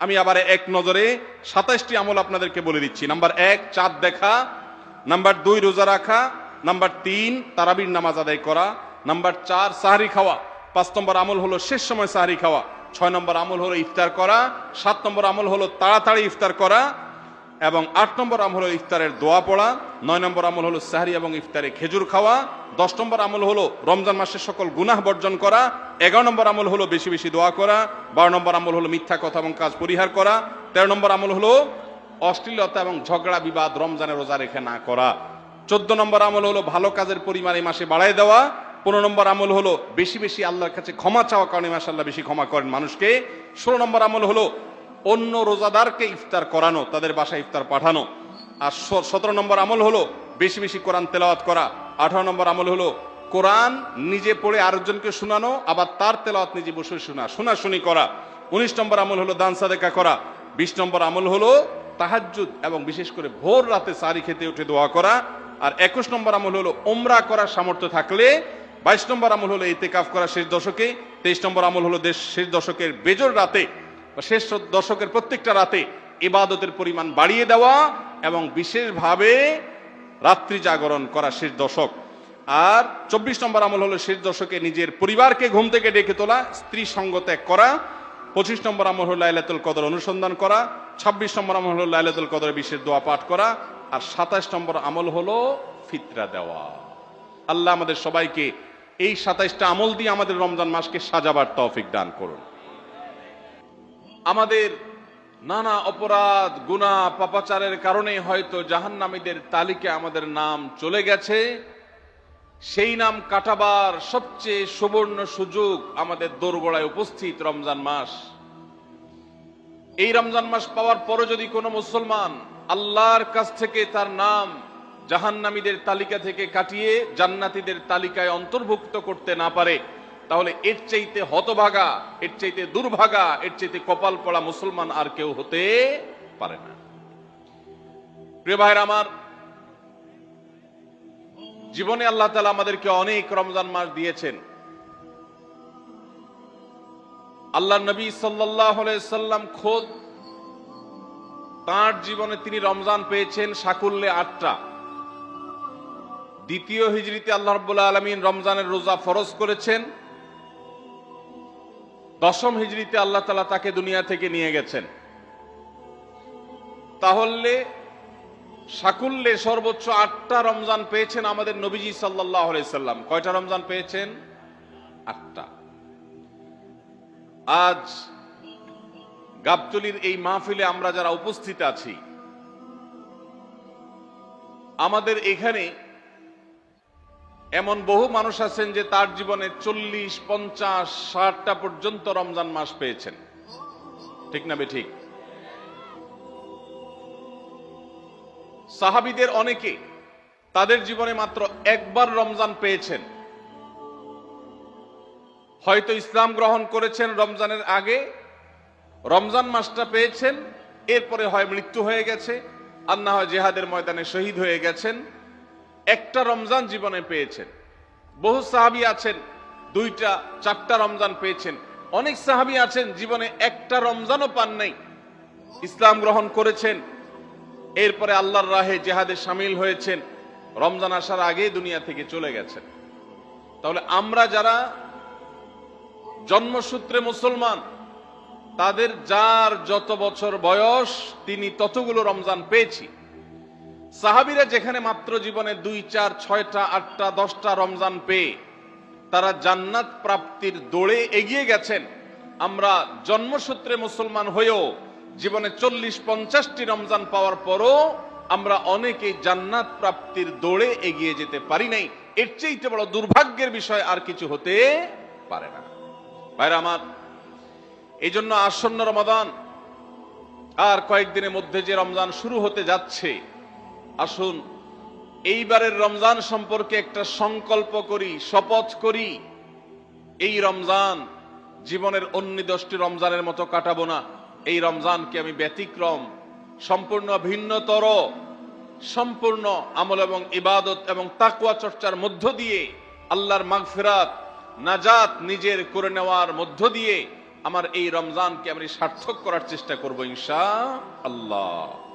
আমি আবার এক নজরে 27টি আমল আপনাদেরকে বলে দিচ্ছি। নাম্বার 1 চাঁদ দেখা, নাম্বার 2 রোজা রাখা, নাম্বার 3 তারাবির নামাজ আদায় করা, নাম্বার 4 সাহরি খাওয়া, 5 নম্বর আমল হলো শেষ সময় সাহরি খাওয়া, 6 নম্বর আমল হলো ইফতার করা, 7 নম্বর আমল হলো তাড়াতাড়ি ইফতার করা, এবং 8 নম্বর আমল হলো ইফতারের দোয়া পড়া, 9 নম্বর আমল হলো সাহরি এবং ইফতারে খেজুর খাওয়া, 10 নম্বর আমল হলো রমজান মাসের সকল গুনাহ বর্জন করা, 11 নম্বর আমল হলো বেশি বেশি দোয়া করা, 12 নম্বর আমল হলো মিথ্যা কথা এবং কাজ পরিহার করা, 13 নম্বর আমল হলো অশ্লীলতা এবং ঝগড়া বিবাদ রমজানে রোজা রেখে না করা, 14 নম্বর আমল হলো ভালো কাজের পরিমাণ এই মাসে বাড়ায় দেওয়া, 15 নম্বর আমল হলো বেশি বেশি আল্লাহর কাছে ক্ষমা চাওয়া, কারণে মাশাআল্লাহ বেশি ক্ষমা করেন মানুষকে, 16 নম্বর আমল হলো অন্য রোজাদারকে ইফতার করানো, তাদের বাসায় ইফতার পাঠানো, আর 17 নম্বর আমল হলো বেশি বেশি কোরআন তেলাওয়াত করা, 18 নম্বর আমল হলো কোরআন নিজে পড়ে আরেকজনকে শোনানো, আবার তার তেলাওয়াত নিজে বসে শোনাশুনি করা, 19 নম্বর আমল হলো দান সাদেকা করা, 20 নম্বর আমল হলো তাহাজ্জুদ এবং বিশেষ করে ভোর রাতে সারি খেতে উঠে দোয়া করা, আর 21 নম্বর আমল হলো উমরা করার সামর্থ্য থাকলে, 22 নম্বর আমল হলো ইতিকাফ করা শেষ দশকে, 23 নম্বর আমল হলো শেষ দশকের বেজোর রাতে বা শেষ দশকের প্রত্যেকটা রাতে ইবাদতের পরিমাণ বাড়িয়ে দেওয়া এবং বিশেষভাবে রাত্রি জাগরণ করা শেষ দশক, আর 24 নম্বর আমল হলো শেষ দশকে নিজের পরিবারকে ঘুম থেকে ডেকে তোলা, স্ত্রী সঙ্গ ত্যাগ করা, 25 নম্বর আমল হলো লাইলাতুল কদর অনুসন্ধান করা, 26 নম্বর আমল হলো লাইলাতুল কদরের বিশেষ দোয়া পাঠ করা, আর 27 নম্বর আমল হলো ফিতরা দেওয়া। আল্লাহ আমাদের সবাইকে এই 27টা আমল দিয়ে আমাদের রমজান মাসকে সাজাবার তৌফিক দান করুন। আমাদের নানা অপরাধ গুনাহ পাপাচারের কারণে হয়তো জাহান্নামীদের তালিকায় আমাদের নাম চলে গেছে। সেই নাম কাটাবার সবচেয়ে সুবর্ণ সুযোগ আমাদের দোরগোড়ায় উপস্থিত রমজান মাস। এই রমজান মাস পাওয়ার পরে যদি কোনো মুসলমান আল্লাহর কাছ থেকে তার নাম জাহান্নামীদের তালিকা থেকে কাটিয়ে জান্নাতীদের তালিকায় অন্তর্ভুক্ত করতে না পারে, তাহলে এর চাইতে হতভাগা, এর চাইতে দুর্ভাগা, এর চাইতে কপাল পড়া মুসলমান আর কেউ হতে পারে না। প্রিয় ভাইরা আমার, জীবনে আল্লাহ তাআলা আমাদেরকে অনেক রমজান মাস দিয়েছেন। আল্লাহর নবী সাল্লাল্লাহু আলাইহি সাল্লাম খোদ তার জীবনে তিনি রমজান পেয়েছেন সাকুল্যে 8টা। দ্বিতীয় হিজরিতে আল্লাহ রাব্বুল আলামিন রমজানের রোজা ফরজ করেছেন। 10ম হিজরিতে আল্লাহ তাআলা তাকে দুনিয়া থেকে নিয়ে গেছেন। তাহলে সাকুল্যে সর্বোচ্চ 8টা রমজান পেয়েছেন আমাদের নবীজি সাল্লাল্লাহু আলাইহি সাল্লাম। কয়টা রমজান পেয়েছেন? 8টা। আজ গাবতলীর এই মাহফিলে আমরা যারা উপস্থিত আছি, আমাদের এখানে এমন বহু মানুষ আছেন যে তার জীবনে 40, 50, 60টা পর্যন্ত রমজান মাস পেয়েছেন। ঠিক না বেঠিক? সাহাবীদের অনেকে তাদের জীবনে মাত্র একবার রমজান পেয়েছেন। হয়তো ইসলাম গ্রহণ করেছেন রমজানের আগে, রমজান মাসটা পেয়েছেন, এরপরে হয় মৃত্যু হয়ে গেছে, আর না হয় জিহাদের ময়দানে শহীদ হয়ে গেছেন। একটা রমজান জীবনে পেয়েছেন। বহু সাহাবী আছেন 2টা, 4টা রমজান পেয়েছেন। অনেক সাহাবী আছেন জীবনে একটা রমজানও পান নাই, ইসলাম গ্রহণ করেছেন, এরপরে আল্লাহর রাহে জিহাদে শামিল হয়েছেন, রমজান আসার আগে দুনিয়া থেকে চলে গেছেন। তাহলে আমরা যারা জন্মসূত্রে মুসলমান, তাদের যার যত বছর বয়স তিনি ততগুলো রমজান পেয়েছি। সাহাবীরা যেখানে মাত্র জীবনে 2, 4, 6টা, 8টা, 10টা রমজান পেয়ে তারা জান্নাত প্রাপ্তির দৌড়ে এগিয়ে গেছেন, আমরা জন্মসূত্রে মুসলমান হয়েও জীবনে 40, 50টি রমজান পাওয়ার পরও আমরা অনেকেই জান্নাত প্রাপ্তির দৌড়ে এগিয়ে যেতে পারি নাই। এর চেয়ে বড় দুর্ভাগ্যের বিষয় আর কিছু হতে পারে না। ভাইরা আমার, এই জন্য আসন্ন রমাদান আর কয়েকদিনের মধ্যে যে রমজান শুরু হতে যাচ্ছে, আসুন এইবারের রমজান সম্পর্কে একটা সংকল্প করি, শপথ করি। এই রমজান জীবনের অন্য 10টি রমজানের মতো কাটাবো না। এই রমজানকে আমি ব্যতিক্রম, সম্পূর্ণ ভিন্নতর, সম্পূর্ণ আমল এবং ইবাদত এবং তাকওয়া চর্চার মধ্য দিয়ে আল্লাহর মাগফিরাত, নাজাত নিজের করে নেওয়ার মধ্য দিয়ে আমার এই রমজানকে আমি সার্থক করার চেষ্টা করব ইনশাআল্লাহ।